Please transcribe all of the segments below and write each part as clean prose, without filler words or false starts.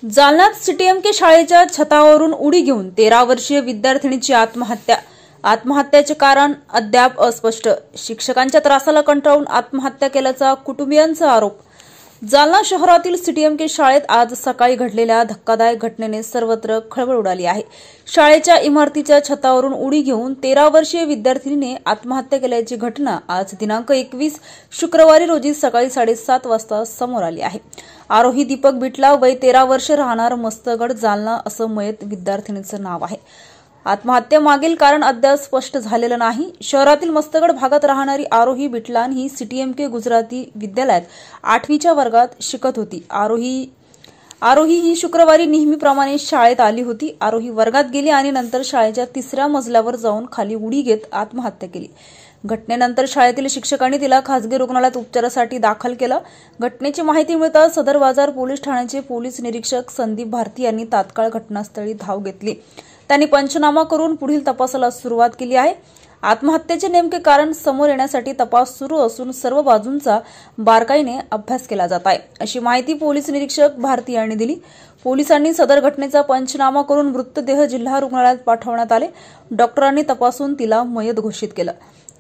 जालन्यात सीटीएमके शाळेच्या छतावरून उडी घेऊन 13 वर्षीय विद्यार्थिनीची आत्महत्या। आत्महत्येचे कारण अद्याप अस्पष्ट। शिक्षकांच्या त्रासाला कंटाळून आत्महत्या केल्याचा कुटुंबियांचा आरोप। जालना शहरातील सीटीएमके शाळेत आज सकाळी घडलेल्या धक्कादायक घटनेने सर्वत्र खळबळ उडाली आहे। शाळेच्या इमारतीच्या छतावरून उडी घेऊन 13 वर्षीय विद्यार्थिनीने आत्महत्या केल्याची घटना आज दिनांक 21 शुक्रवारी रोजी सकाळी 7:30 वाजता समोर आली आहे। आरोही दीपक बिटला, वय 13 वर्ष, राहणार मस्तगड, जालना असं मयत विद्यार्थिनीचं नाव आहे। आत्महत्येमागील कारण अद्याप स्पष्ट झालेलं नाही। शहरातील मस्तगड भागात राहणारी आरोही बिटलान ही सीटीएमके गुजराती विद्यालयात 8वीच्या वर्गात शिकत होती। आरोही ही शुक्रवारी नेहमीप्रमाणे शाळेत आली होती। आरोही वर्गात गेली आणि नंतर शाळेच्या 3ऱ्या मजल्यावर जाऊन खाली उडी घेत आत्महत्या केली। घटनेनंतर शाळेतील शिक्षकांनी तिला खासगी रुग्णालयात उपचारासाठी दाखल केलं। घटनेची माहिती मिळताच सदर बाजार पोलीस ठाण्याचे पोलीस निरीक्षक संदीप भारती यांनी तात्काळ घटनास्थळी धाव घेतली। त्यांनी पंचनामा करून पुढील तपासाला सुरुवात केली आहे। आत्महत्येचे नेमके कारण समोर येण्यासाठी तपास सुरू असून सर्व बाजूंचा बारकाईने अभ्यास केला जात आहे, अशी माहिती पोलीस निरीक्षक भारती यांनी दिली। पोलिसांनी सदर घटनेचा पंचनामा करून मृतदेह जिल्हा रुग्णालयात पाठवण्यात आले। डॉक्टरांनी तपासून तिला मयत घोषित केलं।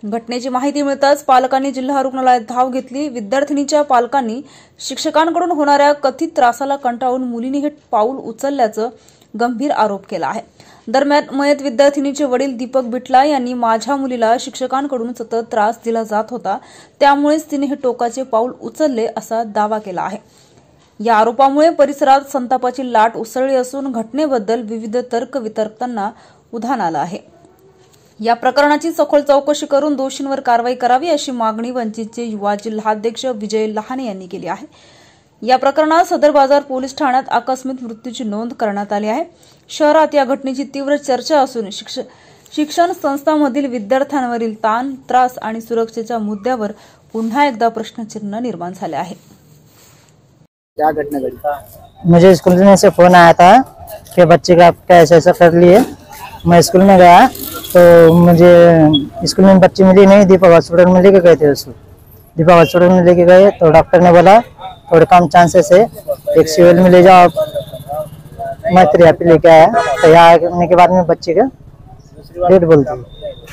घटनेची माहिती मिळताच पालकांनी जिल्हा रुग्णालयात धाव घेतली। विद्यार्थिनीच्या पालकांनी शिक्षकांकडून होणाऱ्या कथित त्रासाला कंटाळून मुलीने हे पाऊल उचलल्याचं गंभीर आरोप केला आहे। दरम्यान मयत विद्यार्थिनीचे वडील दीपक बिटला यांनी माझ्या मुलीला शिक्षकांकडून सतत त्रास दिला जात होता, त्यामुळेच तिने हे टोकाचे पाऊल उचलले असा दावा केला आहे। या आरोपामुळे परिसरात संतापाची लाट उसळली असून घटनेबद्दल विविध तर्कवितर्कांना उधाण आलं आहे। या प्रकरणाची सखोल चौकशी करून दोषींवर कारवाई करावी अशी मागणी वंचितचे युवा जिल्हाध्यक्ष विजय लहाने यांनी केली आहे। या प्रकरणात सदर बाजार पोलीस ठाण्यात आकस्मिक मृत्यूची नोंद करण्यात आली आहे। शहरात या घटनेची तीव्र चर्चा असून शिक्षण संस्थांमधील विद्यार्थ्यांवरील ताण, त्रास आणि सुरक्षेच्या मुद्द्यावर पुन्हा एकदा प्रश्नचिन्ह निर्माण झाले आहे। क्या घटना घटी? मुझे स्कूल में से फोन आया था कि बच्चे का आपका ऐसा कर लिए। मैं स्कूल में गया तो मुझे स्कूल में बच्ची मिली नहीं। दीपक हॉस्पिटल में लेके गए थे उसको। दीपक हॉस्पिटल में लेके गए तो डॉक्टर ने बोला थोड़े कम चांसेस है, एक सिविल में ले जाओ। मैं फिर यहाँ पे लेके आया तो यहाँ आने के बाद में बच्चे का डेट बोलती।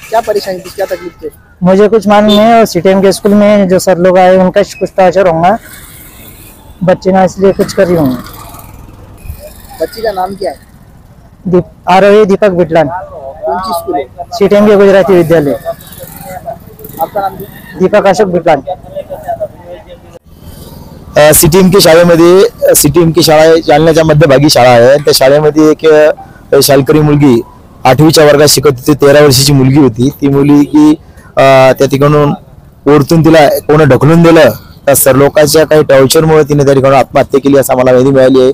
क्या परेशानी थी, क्या तकलीफ थी? मुझे कुछ मालूम नहीं। और सीटीएम के स्कूल में जो सर लोग आए उनका कुछ टॉर्चर होगा बच्चे ना, इसलिए कुछ कर रही हूँ। बच्ची का नाम क्या है? आरोही दीपक बिटलान। कौन सी स्कूल है? सीटीएम के गुजराती विद्यालय। आपका नाम? दीपक अशोक बिटलान। सीटीएमके शाळेमध्ये, सीटीएमके शाळा जालन्याच्या मध्यभागी शाळा आहे। त्या शाळेमध्ये एक शालकरी मुलगी 8वीच्या वर्गात शिकत होती। 13 वर्षाची मुलगी होती। ती मुलगी त्या ठिकाणून ओरतून तिला कोणी ढकलून दिलं। त्या सर लोकांच्या काही टॉर्चरमुळे तिने त्या ठिकाणी आत्महत्या केली असं आम्हाला माहिती मिळाली आहे।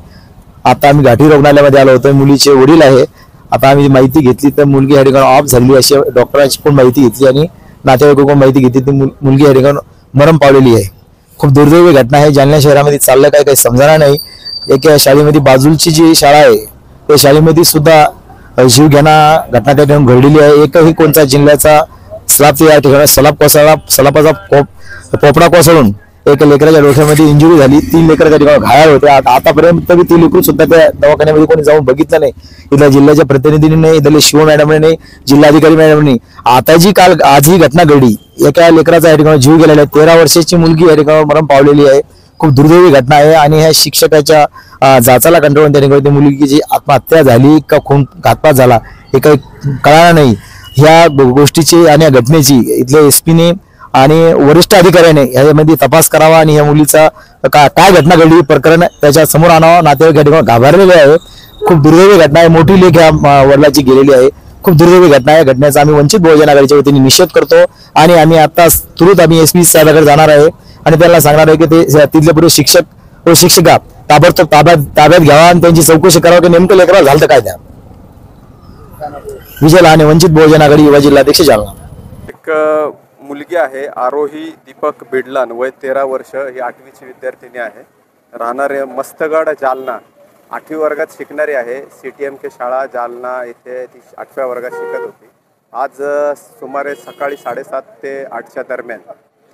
आता आम्ही घाटी रुग्णालयामध्ये आलो होतो। मुलीचे वडील आहे। आता आम्ही माहिती घेतली तर मुलगी या ठिकाणी ऑफ झाली अशी डॉक्टरांची पण माहिती घेतली आणि नातेवाईकांकडून माहिती घेतली ती मुलगी या ठिकाणी मरण पावलेली आहे। खूप दुर्दैवी घटना आहे। जालना शहरामध्ये चाललं काय काही समजणार नाही। एका शाळेमध्ये बाजूची जी शाळा आहे त्या शाळेमध्ये सुद्धा जीवघेणा घटना त्या ठिकाणी घडलेली आहे। एकही कोणता जिल्ह्याचा स्लाब या ठिकाणी सलापाचा पोपडा कोसळून एक लेकराच्या डोक्यामध्ये इंजुरी झाली। 3 लेकर त्या ठिकाणी घायल होते। आतापर्यंत ती लेकरू सुद्धा त्या दवाखान्यामध्ये कोणी जाऊन बघितलं नाही। इथल्या जिल्ह्याच्या प्रतिनिधींनी नाही, इथले शिव मॅडमने नाही, जिल्हाधिकारी मॅडमने। आज ही घटना घडली, एका लेकराचा या ठिकाणी जीव गेलेला आहे। 13 वर्षाची मुलगी या ठिकाणी मरण पावलेली आहे। खूप दुर्दैवी घटना आहे आणि ह्या शिक्षकाच्या जाचाला कंटाळून त्या ठिकाणी मुलगीची आत्महत्या झाली का खून घातपात झाला हे काही कळणार नाही। ह्या गोष्टीची आणि या घटनेची इथल्या एसपीने आणि वरिष्ठ अधिकाऱ्याने यामध्ये तपास करावा आणि या मुलीचा काय घटना घडली प्रकरण त्याच्या समोर आणावं। नातेवाईक या ठिकाणी घाबरलेले आहे। खूप दुर्दैवी घटना आहे। मोठी लेख या वडिलाची गेलेली आहे। खूप दुर्दैवी घटना आहे। घटनेचा आम्ही वंचित बहुजन आघाडीच्या वतीने निषेध करतो आणि आम्ही आता तुरंत आम्ही एसपी साहेबांकडे जाणार आहे आणि त्यांना सांगणार आहे की ते तिथले पूर्व शिक्षक व शिक्षिका ताबडतोब ताब्यात घ्यावा आणि त्यांची चौकशी करावी की नेमकं लेकराला झालं काय त्या। विजय लहाने, वंचित बहुजन आघाडी युवा जिल्हाध्यक्ष जालना। एक मुलगी आहे आरोही दीपक बिडलान, वय 13 वर्ष, ही 8वीची विद्यार्थिनी आहे। राहणारे मस्तगड, जालना। 8वी वर्गात शिकणारी आहे। सीटीएमके शाळा जालना येथे ती 8व्या वर्गात शिकत होती। आज सुमारे सकाळी 7:30 ते 8च्या दरम्यान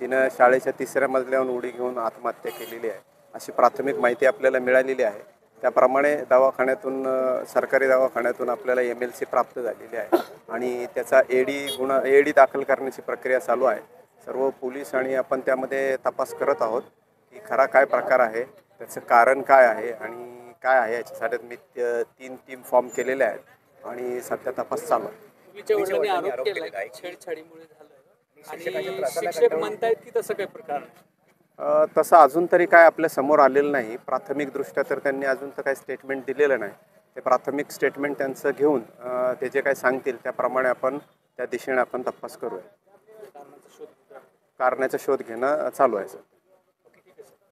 तिनं शाळेच्या 3ऱ्या मजल्यावरून उडी घेऊन आत्महत्या केलेली आहे अशी प्राथमिक माहिती आपल्याला मिळालेली आहे। त्याप्रमाणे दवाखान्यातून सरकारी दवाखान्यातून आपल्याला MLC प्राप्त झालेली आहे आणि त्याचा AD दाखल करण्याची प्रक्रिया चालू आहे. सर्व पोलीस आणि आपण त्यामध्ये तपास करत आहोत की खरा काय प्रकार आहे, त्याचं कारण काय आहे आणि काय आहे. याच्यासाठी मी 3 टीम फॉर्म केलेल्या आहेत आणि सध्या तपास चालू आहे. मुलीच्या वडिलांनी आरोप केला आहे छेडछाडीमुळे झालं आणि शिक्षक म्हणतायत की तसं काही प्रकार आहे. तसं अजून तरी काय आपल्या समोर आलेलं नाही. प्राथमिक दृष्ट्या तर त्यांनी अजून तर काही स्टेटमेंट दिलेलं नाही. ते प्राथमिक स्टेटमेंट त्यांचं घेऊन ते जे काय सांगतील त्याप्रमाणे आपण त्या दिशेने आपण तपास करूया. कारणाचा शोध घेणं चालू आहे सर.